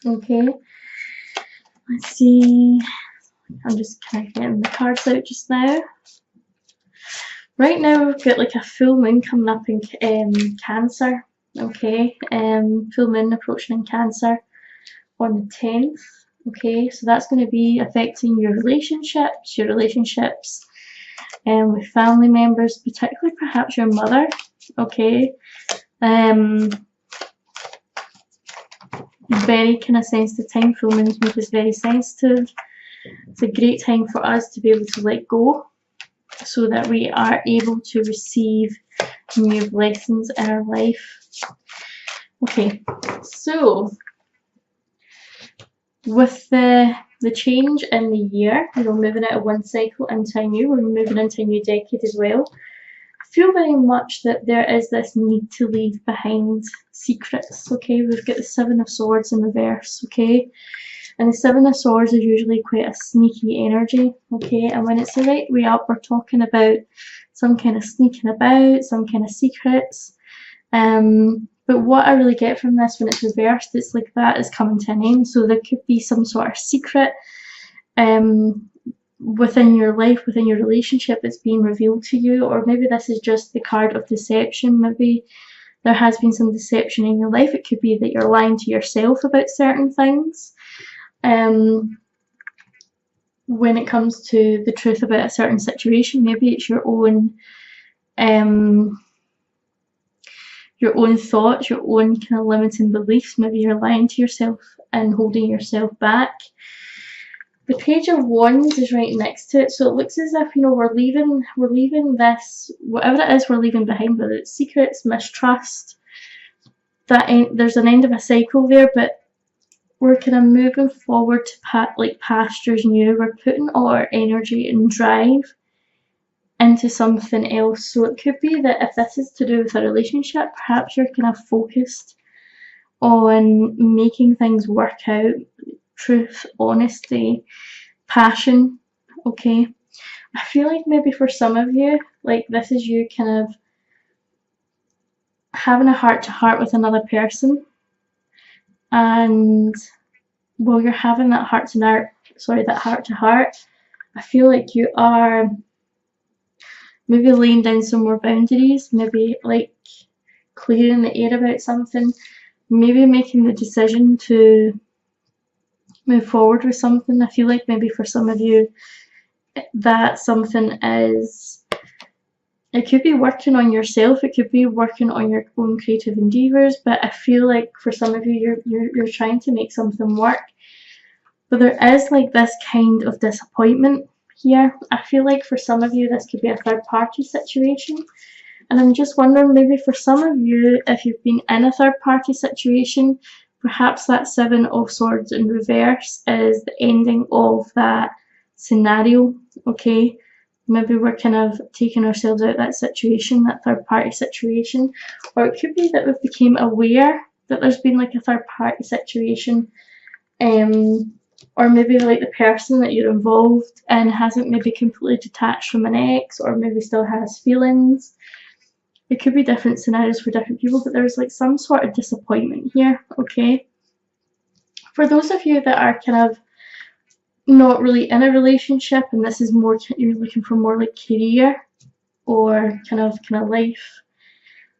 Okay, let's see. I'm just kind of getting the cards out just now. Right now we've got like a full moon coming up in Cancer. Okay, full moon approaching in Cancer on the 10th. Okay, so that's going to be affecting your relationships with family members, particularly perhaps your mother. Okay, very kind of sensitive time. Full moons make us very sensitive. It's a great time for us to be able to let go, so that we are able to receive new blessings in our life. Okay, so with the change in the year, you know, moving out of one cycle into a new, we're moving into a new decade as well. I feel very much that there is this need to leave behind secrets. Okay, we've got the Seven of Swords in reverse. Okay, and the Seven of Swords is usually quite a sneaky energy. Okay, and when it's the right way up, we're talking about some kind of sneaking about, some kind of secrets. But what I really get from this when it's reversed, it's like that is coming to an end. So there could be some sort of secret within your life, within your relationship, that's being revealed to you, or maybe this is just the card of deception. Maybe there has been some deception in your life. It could be that you're lying to yourself about certain things. When it comes to the truth about a certain situation, maybe it's your own thoughts, your own kind of limiting beliefs. Maybe you're lying to yourself and holding yourself back. The Page of Wands is right next to it, so it looks as if, you know, we're leaving this, whatever it is we're leaving behind, whether it's secrets, mistrust, there's an end of a cycle there, but we're kind of moving forward to pastures new. We're putting all our energy and drive into something else. So it could be that if this is to do with a relationship, perhaps you're kind of focused on making things work out. Truth, honesty, passion. Okay, I feel like maybe for some of you, like this is you kind of having a heart-to-heart with another person, and while you're having that heart-to-heart, I feel like you are maybe laying down some more boundaries, maybe like clearing the air about something, maybe making the decision to move forward with something. I feel like maybe for some of you that something is, it could be working on yourself, it could be working on your own creative endeavours, but I feel like for some of you you're trying to make something work, but there is like this kind of disappointment here. I feel like for some of you this could be a third party situation, and I'm just wondering, maybe for some of you, if you've been in a third party situation, perhaps that Seven of Swords in reverse is the ending of that scenario. Okay, maybe we're kind of taking ourselves out of that situation, that third party situation, or it could be that we've become aware that there's been like a third party situation, or maybe like the person that you're involved in hasn't maybe completely detached from an ex, or maybe still has feelings. It could be different scenarios for different people, but there's like some sort of disappointment here. Okay, for those of you that are kind of not really in a relationship, and this is more, you're looking for more like career or kind of life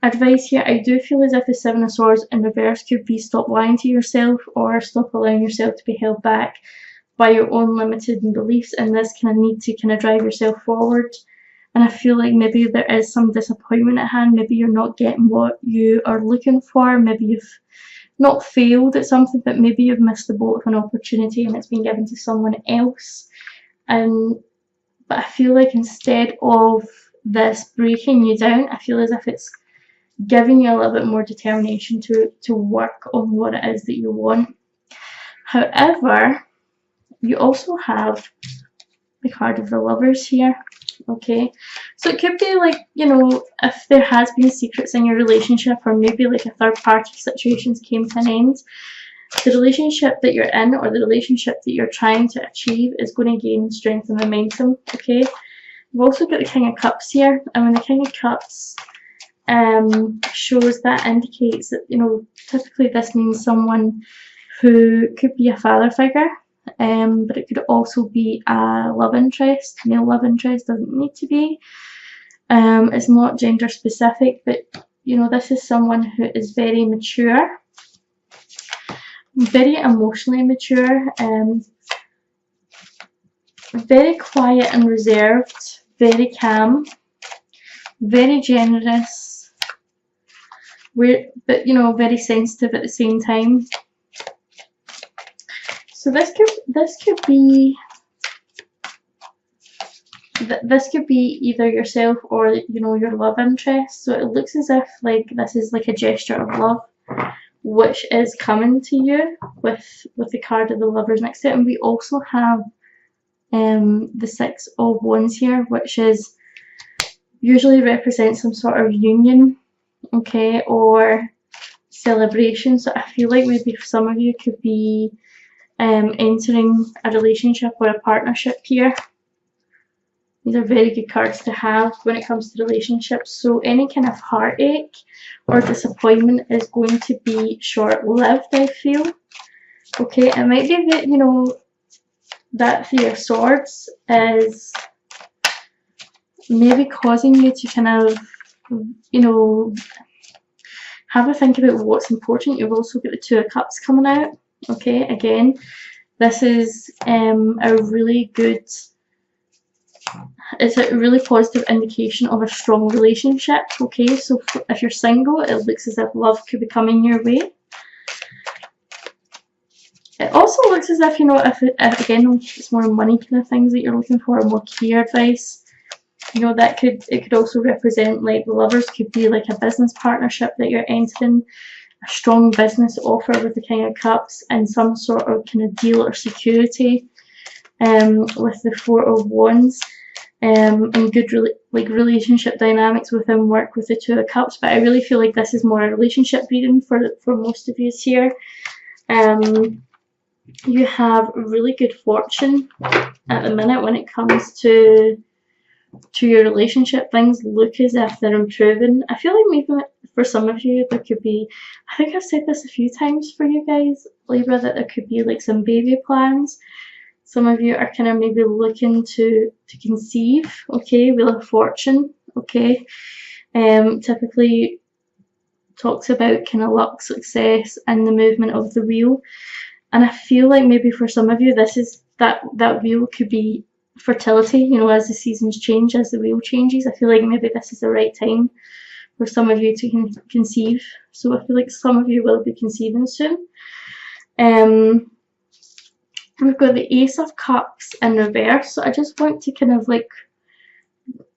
advice here, I do feel as if the Seven of Swords in reverse could be stop lying to yourself, or stop allowing yourself to be held back by your own limited beliefs, and this kind of need to kind of drive yourself forward. And I feel like maybe there is some disappointment at hand. Maybe you're not getting what you are looking for. Maybe you've not failed at something, but maybe you've missed the boat of an opportunity and it's been given to someone else. But I feel like instead of this breaking you down, I feel as if it's giving you a little bit more determination to work on what it is that you want. However, you also have the card of the Lovers here. Okay, so it could be like, you know, if there has been secrets in your relationship, or maybe like a third party situations came to an end, the relationship that you're in, or the relationship that you're trying to achieve, is going to gain strength and momentum. Okay, we've also got the King of Cups here, and when the King of Cups shows, that indicates that, you know, typically this means someone who could be a father figure, but it could also be a love interest. Male love interest, doesn't need to be. It's not gender specific, but you know, this is someone who is very mature, very emotionally mature, very quiet and reserved, very calm, very generous, but you know, very sensitive at the same time. So this could be either yourself or, you know, your love interest. So it looks as if like this is like a gesture of love which is coming to you with the card of the Lovers next to it. And we also have the Six of Wands here, which is usually represents some sort of union, okay, or celebration. So I feel like maybe some of you could be entering a relationship or a partnership here. These are very good cards to have when it comes to relationships. So any kind of heartache or disappointment is going to be short-lived, I feel. Okay, it might be that, you know, that Three of Swords is maybe causing you to kind of, you know, have a think about what's important. You've also got the Two of Cups coming out. Okay, again, this is a really good, it's a really positive indication of a strong relationship. Okay, so if you're single, it looks as if love could be coming your way. It also looks as if, you know, if again, it's more money kind of things that you're looking for, or more career advice, you know, it could also represent, like, the Lovers could be like a business partnership that you're entering, a strong business offer with the King of Cups, and some sort of kind of deal or security with the Four of Wands. And good relationship dynamics within work with the Two of Cups. But I really feel like this is more a relationship reading for most of you here. You have really good fortune at the minute when it comes to your relationship. Things look as if they're improving. I feel like maybe for some of you there could be, I think I've said this a few times for you guys, Libra, that there could be like some baby plans. Some of you are kind of maybe looking to conceive, okay, Wheel of Fortune, okay. Typically talks about kind of luck, success, and the movement of the wheel. And I feel like maybe for some of you, this is that wheel could be fertility, you know, as the seasons change, as the wheel changes. I feel like maybe this is the right time for some of you to conceive. So I feel like some of you will be conceiving soon. We've got the Ace of Cups in reverse. So I just want to kind of like,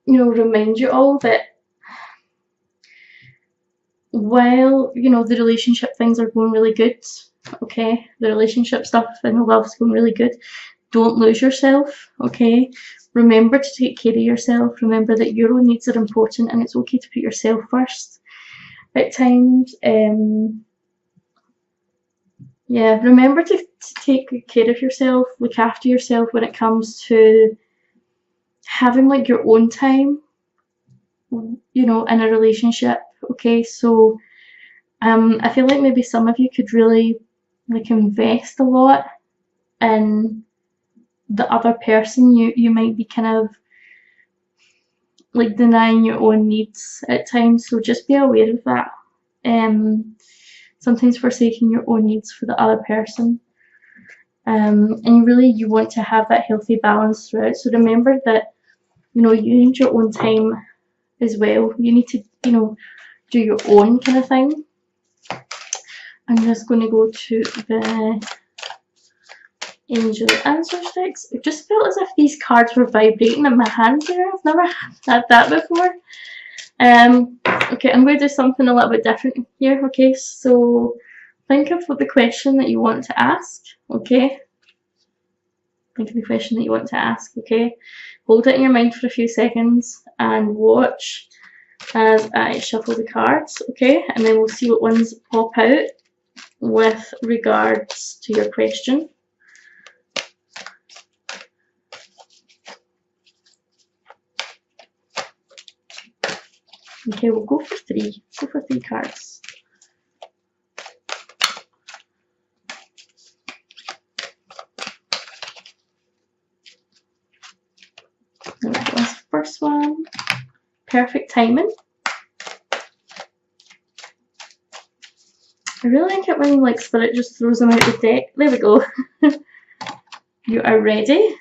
you know, remind you all that while, you know, the relationship things are going really good, okay, the relationship stuff and the love's going really good, don't lose yourself, okay. Remember to take care of yourself. Remember that your own needs are important, and it's okay to put yourself first at times. Yeah, remember to take good care of yourself, look after yourself when it comes to having like your own time, you know, in a relationship, okay. So I feel like maybe some of you could really like invest a lot in the other person. You might be kind of like denying your own needs at times, so just be aware of that. Sometimes forsaking your own needs for the other person, and you want to have that healthy balance throughout. So remember that, you know, you need your own time as well. You need to, you know, do your own kind of thing. I'm just going to go to the Angel Answer Sticks. It just felt as if these cards were vibrating in my hand here. I've never had that before. Okay, I'm going to do something a little bit different here. Okay, so think of the question that you want to ask. Okay, think of the question that you want to ask. Okay, hold it in your mind for a few seconds and watch as I shuffle the cards. Okay, and then we'll see what ones pop out with regards to your question. Okay, we'll go for three. Go for three cards. first one, perfect timing. I really like it when like Spirit just throws them out the deck. There we go. You are ready.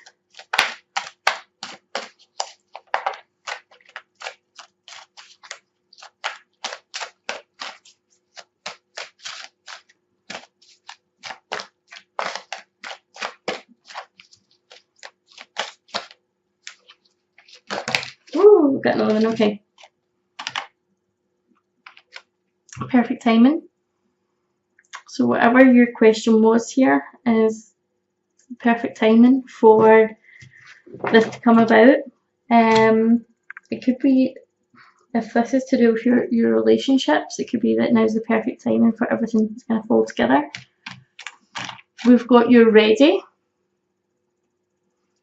Ooh, we've got another one, okay. Perfect timing. So whatever your question was here is perfect timing for this to come about. It could be, if this is to do with your relationships, it could be that now's the perfect timing for everything to kind of fall together. We've got you ready.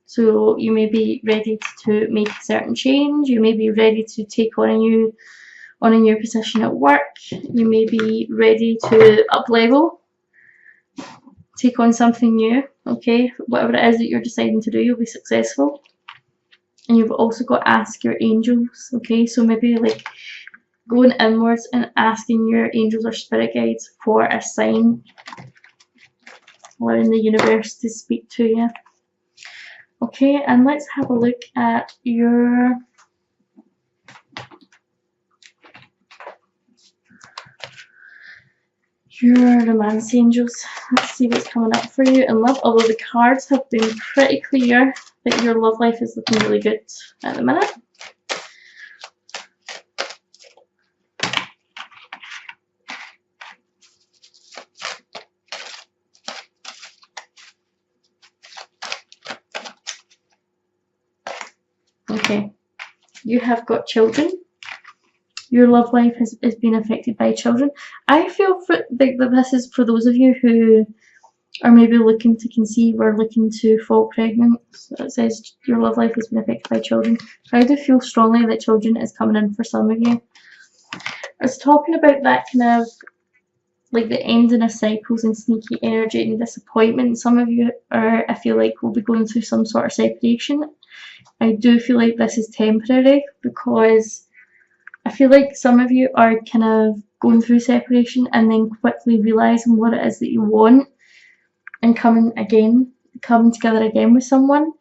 So you may be ready to make a certain change. You may be ready to take on a new position at work. You may be ready to up level, take on something new. Okay, whatever it is that you're deciding to do, you'll be successful. And you've also got to ask your angels. Okay, so maybe like going inwards and asking your angels or spirit guides for a sign, allowing the universe to speak to you. Okay, and let's have a look at your romance angels. Let's see what's coming up for you in love. Although the cards have been pretty clear that your love life is looking really good at the minute. Okay, you have got children. Your love life has been affected by children. I feel that this is for those of you who are maybe looking to conceive or looking to fall pregnant. So it says your love life has been affected by children. I do feel strongly that children is coming in for some of you. I was talking about that kind of like the ending of cycles and sneaky energy and disappointment. Some of you are, I feel like, will be going through some sort of separation. I do feel like this is temporary because I feel like some of you are kind of going through separation and then quickly realising what it is that you want and coming together again with someone.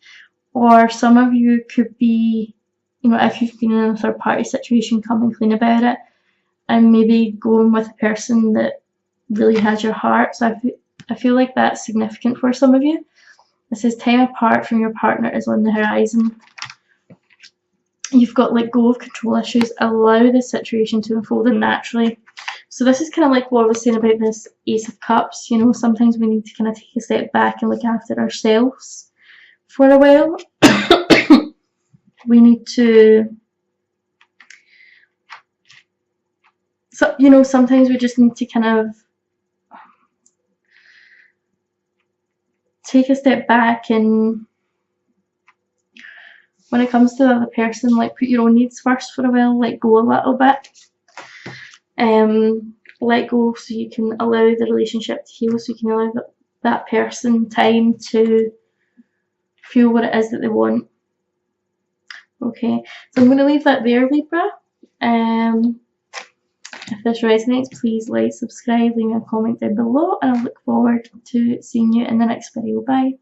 Or some of you could be, you know, if you've been in a third party situation, coming clean about it and maybe going with a person that really has your heart. So I feel like that's significant for some of you. It says time apart from your partner is on the horizon. You've got let go of control issues, allow the situation to unfold naturally. So this is kind of like what I was saying about this Ace of Cups. You know, sometimes we need to kind of take a step back and look after ourselves for a while. We need to, so you know, sometimes we just need to kind of take a step back, and when it comes to the other person, like put your own needs first for a while, let go a little bit. Let go so you can allow the relationship to heal, so you can allow that person time to feel what it is that they want. Okay, so I'm going to leave that there, Libra. If this resonates, please like, subscribe, leave me a comment down below, and I look forward to seeing you in the next video. Bye.